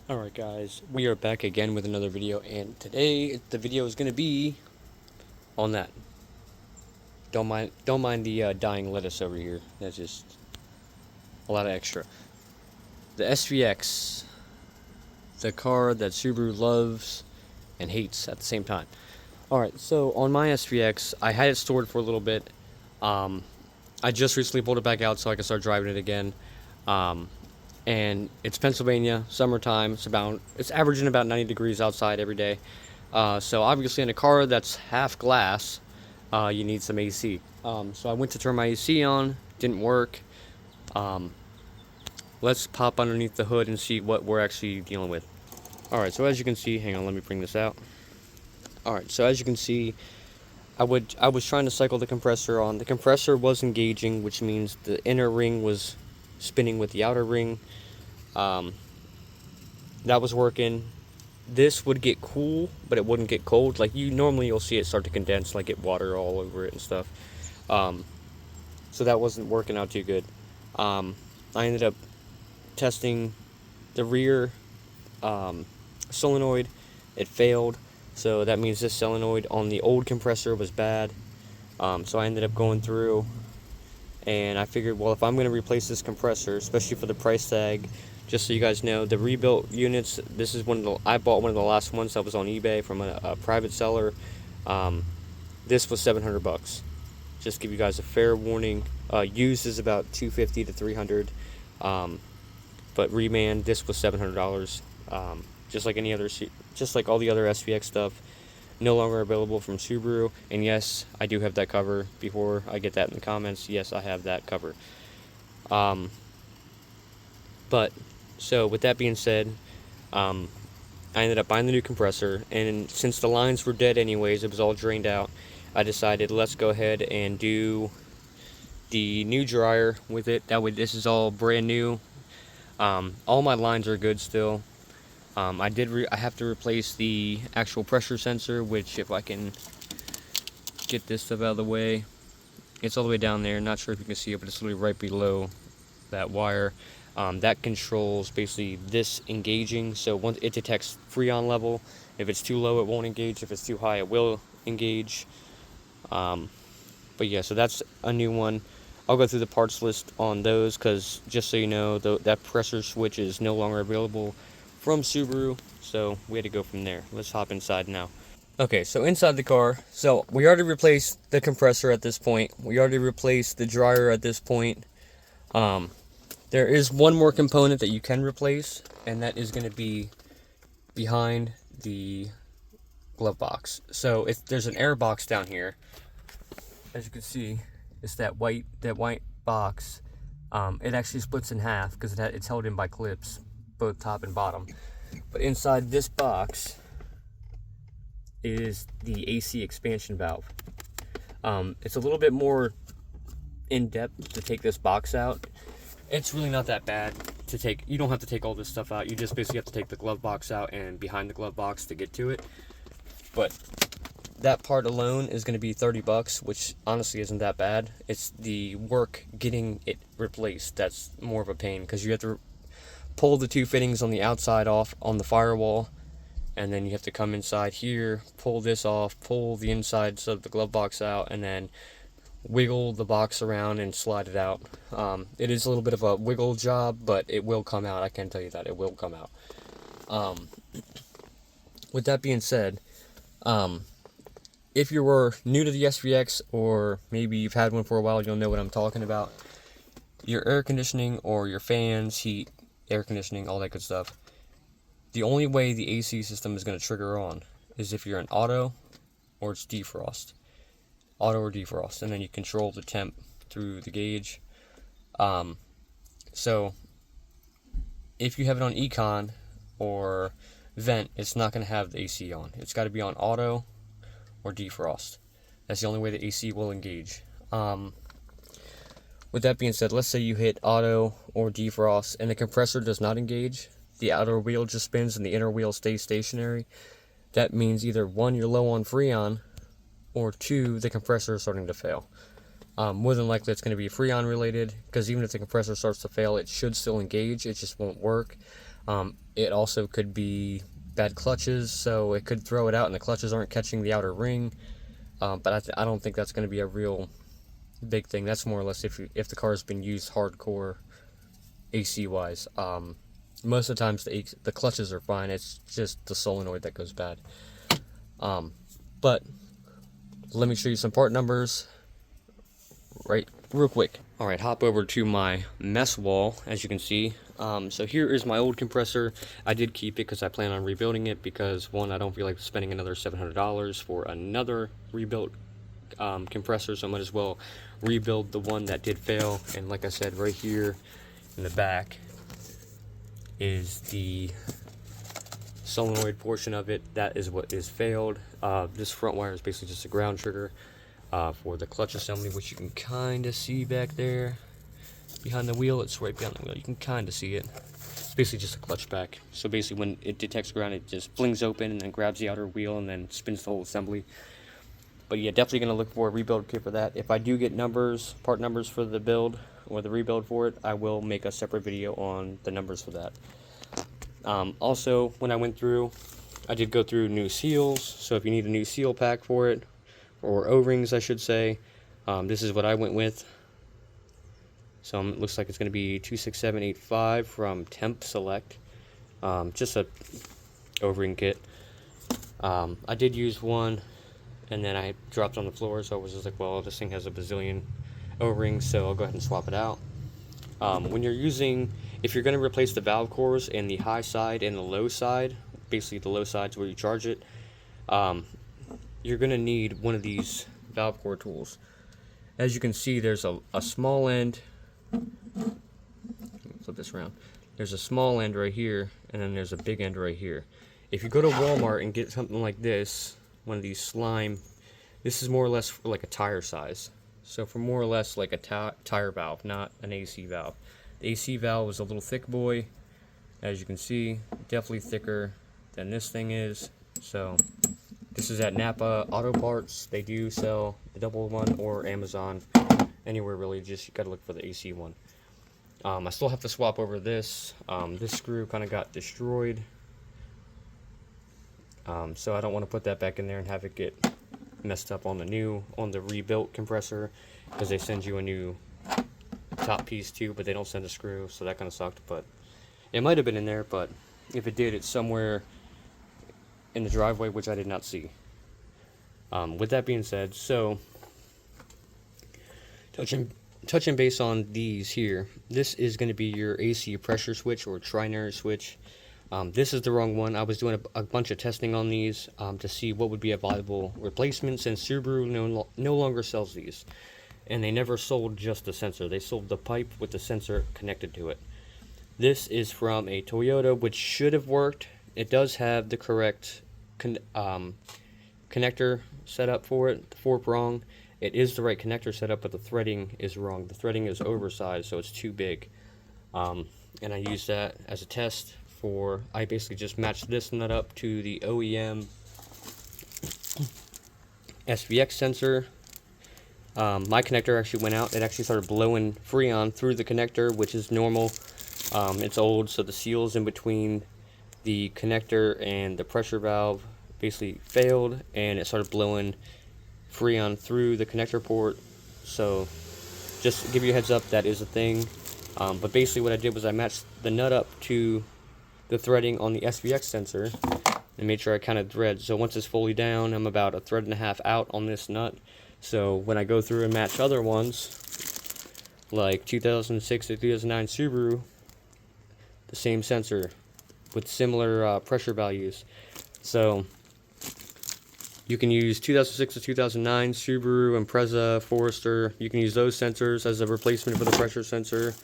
Alright guys, we are back again with another video, and today the video is going to be on that. Don't mind the dying lettuce over here. That's just a lot of extra. The SVX, the car that Subaru loves and hates at the same time. Alright, so on my SVX, I had it stored for a little bit. I just recently pulled it back out so I can start driving it again. And it's Pennsylvania, summertime. It's averaging about 90 degrees outside every day. So obviously in a car that's half glass, you need some AC. So I went to turn my AC on, didn't work. Let's pop underneath the hood and see what we're actually dealing with. Alright, so as you can see, hang on, let me bring this out. Alright, so as you can see, I was trying to cycle the compressor on. The compressor was engaging, which means the inner ring was spinning with the outer ring. That was working. This would get cool, but it wouldn't get cold. Like you'll see it start to condense, like get water all over it and stuff. So that wasn't working out too good. I ended up testing the rear solenoid. It failed, so that means this solenoid on the old compressor was bad. So I ended up going through, and I figured, well, if I'm going to replace this compressor, especially for the price tag, just so you guys know, the rebuilt units, this is I bought one of the last ones that was on eBay from a private seller. This was $700. Just give you guys a fair warning. Used is about $250 to $300, but reman, this was $700. Just like all the other SVX stuff, no longer available from Subaru. And yes, I do have that cover. Before I get that in the comments, yes, I have that cover. But so with that being said, I ended up buying the new compressor, and since the lines were dead anyways, it was all drained out, I decided let's go ahead and do the new dryer with it. That way this is all brand new. All my lines are good still. I have to replace the actual pressure sensor, which, if I can get this stuff out of the way, it's all the way down there. Not sure if you can see it, but it's literally right below that wire. That controls basically this engaging. So once it detects freon level, if it's too low it won't engage, if it's too high it will engage. But yeah, so that's a new one. I'll go through the parts list on those, because just so you know, that pressure switch is no longer available from Subaru, so we had to go from there. Let's hop inside now. Okay, so inside the car, so we already replaced the compressor at this point. We already replaced the dryer at this point. There is one more component that you can replace, and that is going to be behind the glove box. So there's an air box down here. As you can see, it's that white box. It actually splits in half because it's held in by clips, both top and bottom. But inside this box is the AC expansion valve. It's a little bit more in depth to take this box out. It's really not that bad to take. You don't have to take all this stuff out. You just basically have to take the glove box out and behind the glove box to get to it. But that part alone is going to be $30, which honestly isn't that bad. It's the work getting it replaced that's more of a pain, because you have to pull the two fittings on the outside off on the firewall, and then you have to come inside here, pull this off, pull the insides of the glove box out, and then wiggle the box around and slide it out. It is a little bit of a wiggle job, but it will come out. I can tell you that it will come out. With that being said, if you were new to the SVX, or maybe you've had one for a while, you'll know what I'm talking about. Your air conditioning, or your fans, heat, air conditioning, all that good stuff, the only way the AC system is going to trigger on is if you're in auto or it's defrost. Auto or defrost, and then you control the temp through the gauge. So if you have it on econ or vent, it's not going to have the AC on. It's got to be on auto or defrost. That's the only way the AC will engage. With that being said, let's say you hit auto or defrost and the compressor does not engage. The outer wheel just spins and the inner wheel stays stationary. That means either one, you're low on freon, or two, the compressor is starting to fail. More than likely it's going to be freon related, because even if the compressor starts to fail, it should still engage, it just won't work. It also could be bad clutches, so it could throw it out and the clutches aren't catching the outer ring. But I don't think that's going to be a real big thing. That's more or less if the car's been used hardcore AC wise. Most of the times the clutches are fine. It's just the solenoid that goes bad. But let me show you some part numbers real quick. Alright, hop over to my mess wall, as you can see. So here is my old compressor. I did keep it because I plan on rebuilding it because, one, I don't feel like spending another $700 for another rebuilt compressor, so I might as well rebuild the one that did fail. And like I said, right here in the back is the solenoid portion of it. That is what is failed. This front wire is basically just a ground trigger for the clutch assembly, which you can kind of see back there behind the wheel. It's right behind the wheel. You can kind of see it. It's basically just a clutch back. So basically when it detects ground, it just flings open and then grabs the outer wheel and then spins the whole assembly. But yeah, definitely going to look for a rebuild kit for that. If I do get part numbers for the build or the rebuild for it, I will make a separate video on the numbers for that. Also, when I went through, I did go through new seals. So if you need a new seal pack for it, or O-rings I should say, this is what I went with. So it looks like it's going to be 26785 from Temp Select. Just a O-ring kit. I did use one and then I dropped on the floor, so I was just like, well, this thing has a bazillion O-rings, so I'll go ahead and swap it out. When you're using, if you're going to replace the valve cores in the high side and the low side, basically the low side's where you charge it, you're going to need one of these valve core tools. As you can see, there's a small end. Flip this around. There's a small end right here, and then there's a big end right here. If you go to Walmart and get something like this, one of these slime, this is more or less for like a tire size. So for more or less like a tire valve, not an AC valve. The AC valve is a little thick boy, as you can see, definitely thicker than this thing is. So this is at Napa Auto Parts. They do sell the double one, or Amazon, anywhere really. Just you gotta look for the AC one. I still have to swap over this. This screw kind of got destroyed. So I don't want to put that back in there and have it get messed up on the rebuilt compressor, because they send you a new top piece too, but they don't send a screw, so that kind of sucked. But it might have been in there, but if it did, it's somewhere in the driveway, which I did not see. With that being said, so touching base on these here, this is going to be your AC pressure switch or trinary switch. This is the wrong one. I was doing a bunch of testing on these to see what would be a viable replacement, since Subaru no longer sells these. And they never sold just the sensor. They sold the pipe with the sensor connected to it. This is from a Toyota, which should have worked. It does have the correct connector set up for it, the 4-prong. It is the right connector setup, but the threading is wrong. The threading is oversized, so it's too big. And I used that as a test. I basically just matched this nut up to the OEM SVX sensor. My connector actually went out. It actually started blowing Freon through the connector, which is normal. It's old, so the seals in between the connector and the pressure valve basically failed, and it started blowing Freon through the connector port. So just to give you a heads up, that is a thing. But basically what I did was I matched the nut up to the threading on the SVX sensor and made sure I counted threads. So once it's fully down, I'm about a thread and a half out on this nut. So when I go through and match other ones, like 2006 to 2009 Subaru, the same sensor with similar pressure values. So you can use 2006 to 2009 Subaru, Impreza, Forester. You can use those sensors as a replacement for the pressure sensor.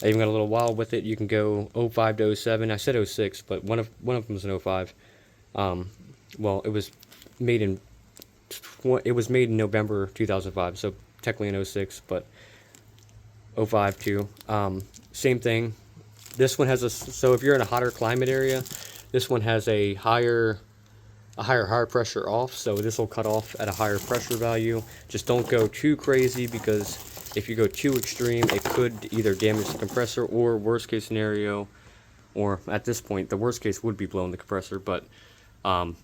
I even got a little wild with it. You can go 05 to 07. I said 06, but one of them was an 05. Well, it was made in November 2005, so technically an 06, but 05 too. Same thing. This one has so if you're in a hotter climate area, this one has a higher pressure off, so this will cut off at a higher pressure value. Just don't go too crazy, because if you go too extreme, it could either damage the compressor or, worst case scenario, or at this point, the worst case would be blowing the compressor, but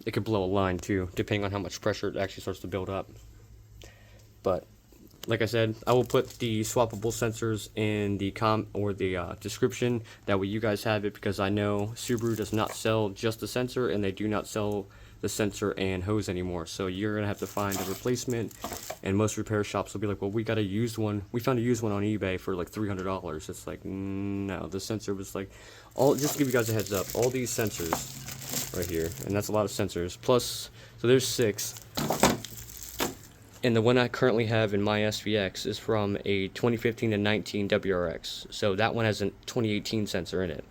it could blow a line too, depending on how much pressure it actually starts to build up. But like I said, I will put the swappable sensors in the description. That way you guys have it, because I know Subaru does not sell just the sensor, and they do not sell the sensor and hose anymore. So you're gonna have to find a replacement, and most repair shops will be like, well, we got a used one. We found a used one on eBay for like $300. It's like, no, the sensor was like, just to give you guys a heads up, all these sensors right here, and that's a lot of sensors, plus, so there's 6. And the one I currently have in my SVX is from a 2015 to 19 WRX. So that one has a 2018 sensor in it.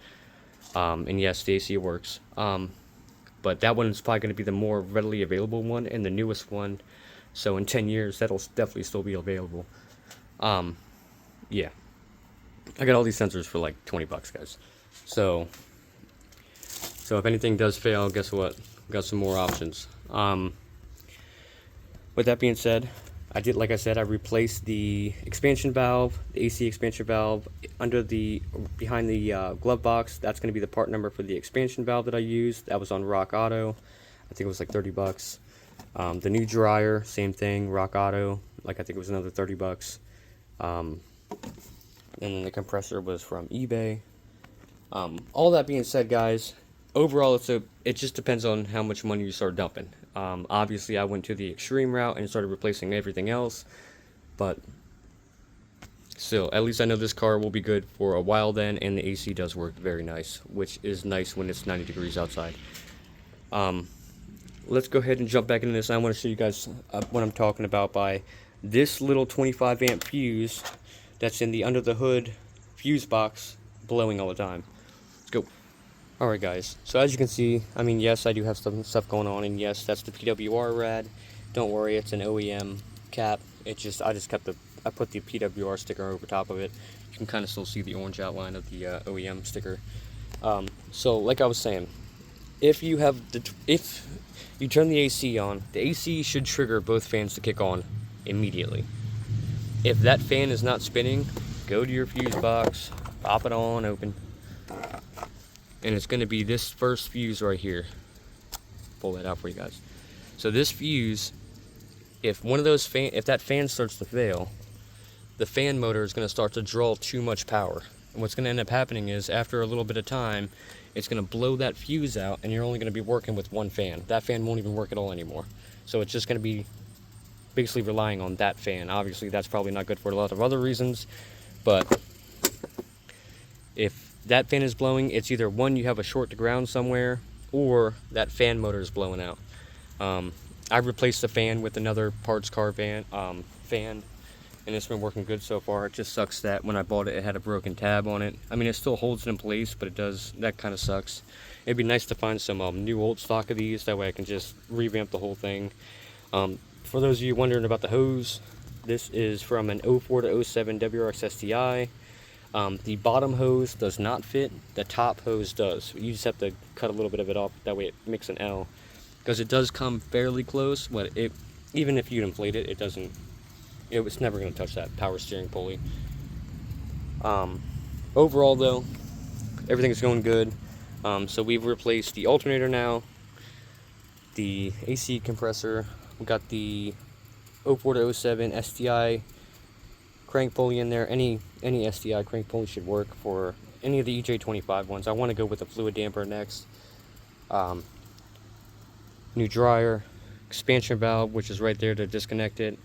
And yes, the AC works. But that one is probably going to be the more readily available one and the newest one. So in 10 years, that'll definitely still be available. Yeah. I got all these sensors for like 20 bucks, guys. So if anything does fail, guess what? Got some more options. With that being said, like I said, I replaced the expansion valve, the AC expansion valve, behind the glove box. That's going to be the part number for the expansion valve that I used. That was on Rock Auto. I think it was like 30 bucks. The new Drier, same thing, Rock Auto. Like I think it was another 30 bucks. And then the compressor was from eBay. All that being said, guys, overall it just depends on how much money you start dumping. Obviously I went to the extreme route and started replacing everything else, but still, at least I know this car will be good for a while then, and the AC does work very nice, which is nice when it's 90 degrees outside. Let's go ahead and jump back into this. I want to show you guys what I'm talking about by this little 25 amp fuse that's in the under the hood fuse box blowing all the time. Let's go. Alright guys, so as you can see, I mean, yes, I do have some stuff going on, and yes, that's the PWR rad. Don't worry, it's an OEM cap. I put the PWR sticker over top of it. You can kind of still see the orange outline of the OEM sticker. So like I was saying, if you turn the AC on, the AC should trigger both fans to kick on immediately. If that fan is not spinning, go to your fuse box, pop it on open. And it's going to be this first fuse right here. Pull that out for you guys. So this fuse, if that fan starts to fail, the fan motor is going to start to draw too much power. And what's going to end up happening is, after a little bit of time, it's going to blow that fuse out, and you're only going to be working with one fan. That fan won't even work at all anymore. So it's just going to be basically relying on that fan. Obviously, that's probably not good for a lot of other reasons, but if that fan is blowing, it's either one, you have a short to ground somewhere, or that fan motor is blowing out. I replaced the fan with another parts car fan, and it's been working good so far. It just sucks that when I bought it, it had a broken tab on it. I mean, it still holds it in place, but that kind of sucks. It'd be nice to find some new old stock of these, that way I can just revamp the whole thing. For those of you wondering about the hose, this is from an 04 to 07 WRX STI. The bottom hose does not fit, the top hose does. You just have to cut a little bit of it off, that way it makes an L. Because it does come fairly close, but even if you inflate it, it's never going to touch that power steering pulley. Overall though, everything's going good. So we've replaced the alternator now, the AC compressor, we got the 04 to 07 STI crank pulley in there. Any STI crank pulley should work for any of the EJ25 ones. I want to go with a fluid damper next. New Drier, expansion valve, which is right there to disconnect it.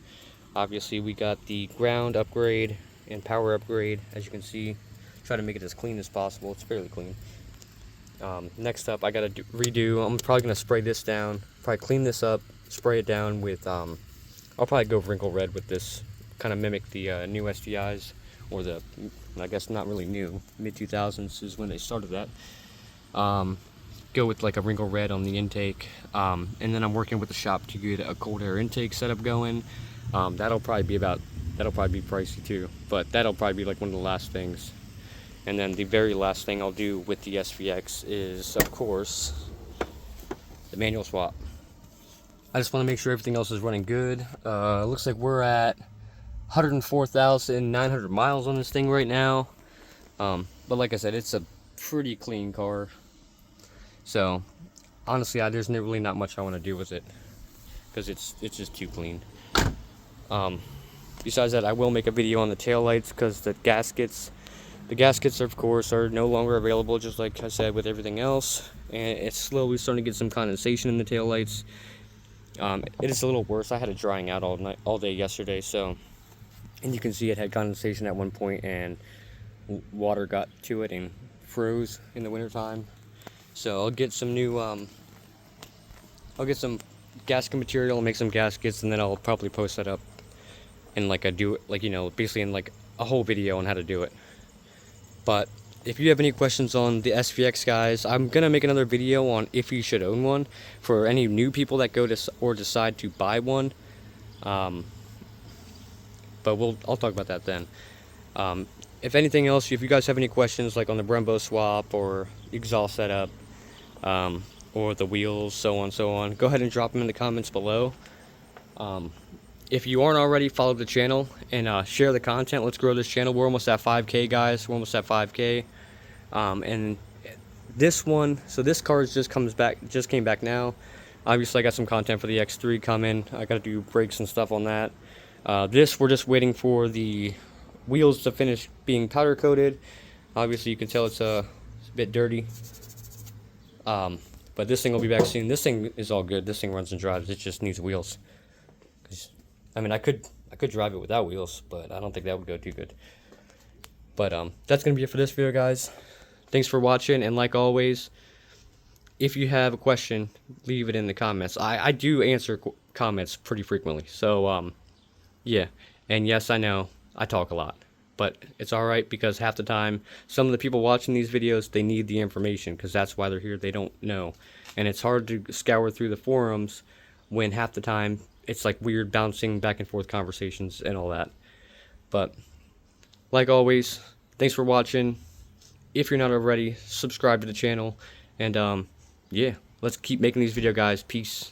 Obviously we got the ground upgrade and power upgrade, as you can see. Try to make it as clean as possible. It's fairly clean. Next up, I gotta redo. I'm probably gonna spray this down, probably clean this up, spray it down with I'll probably go wrinkle red with this, kind of mimic the new STIs, or I guess not really new, mid-2000s is when they started that. Go with like a wrinkle red on the intake, and then I'm working with the shop to get a cold air intake setup going. That'll probably be pricey too, but that'll probably be like one of the last things. And then the very last thing I'll do with the SVX is, of course, the manual swap. I just want to make sure everything else is running good. Looks like we're at 104,900 miles on this thing right now. But like I said, it's pretty clean car. So honestly, there's really not much I want to do with it because it's just too clean. Besides that, I will make a video on the taillights because the gaskets of course are no longer available, just like I said with everything else, and it's slowly starting to get some condensation in the taillights. It is a little worse. I had it drying out all day yesterday, so, and you can see it had condensation at one point and water got to it and froze in the wintertime. So I'll get some new I'll get some gasket material and make some gaskets, and then I'll probably post that up in like basically in like a whole video on how to do it. But if you have any questions on the SVX, guys, I'm gonna make another video on if you should own one for any new people that go to or decide to buy one. But I'll talk about that then. If anything else, if you guys have any questions like on the Brembo swap or exhaust setup, or the wheels, so on, go ahead and drop them in the comments below. If you aren't already, follow the channel and share the content. Let's grow this channel. We're almost at 5K, guys. We're almost at 5K. And this car just came back now. Obviously, I got some content for the X3 coming. I got to do brakes and stuff on that. We're just waiting for the wheels to finish being powder coated. Obviously, you can tell it's a bit dirty. But this thing will be back soon. This thing is all good. This thing runs and drives. It just needs wheels. I mean, I could drive it without wheels, but I don't think that would go too good. But that's gonna be it for this video, guys. Thanks for watching, and like always, if you have a question, leave it in the comments. I do answer comments pretty frequently, so yeah. And yes, I know I talk a lot, but it's alright, because half the time some of the people watching these videos, they need the information, because that's why they're here. They don't know, and it's hard to scour through the forums when half the time it's like weird bouncing back and forth conversations and all that. But like always, thanks for watching. If you're not already, subscribe to the channel, and yeah, let's keep making these videos, guys. Peace.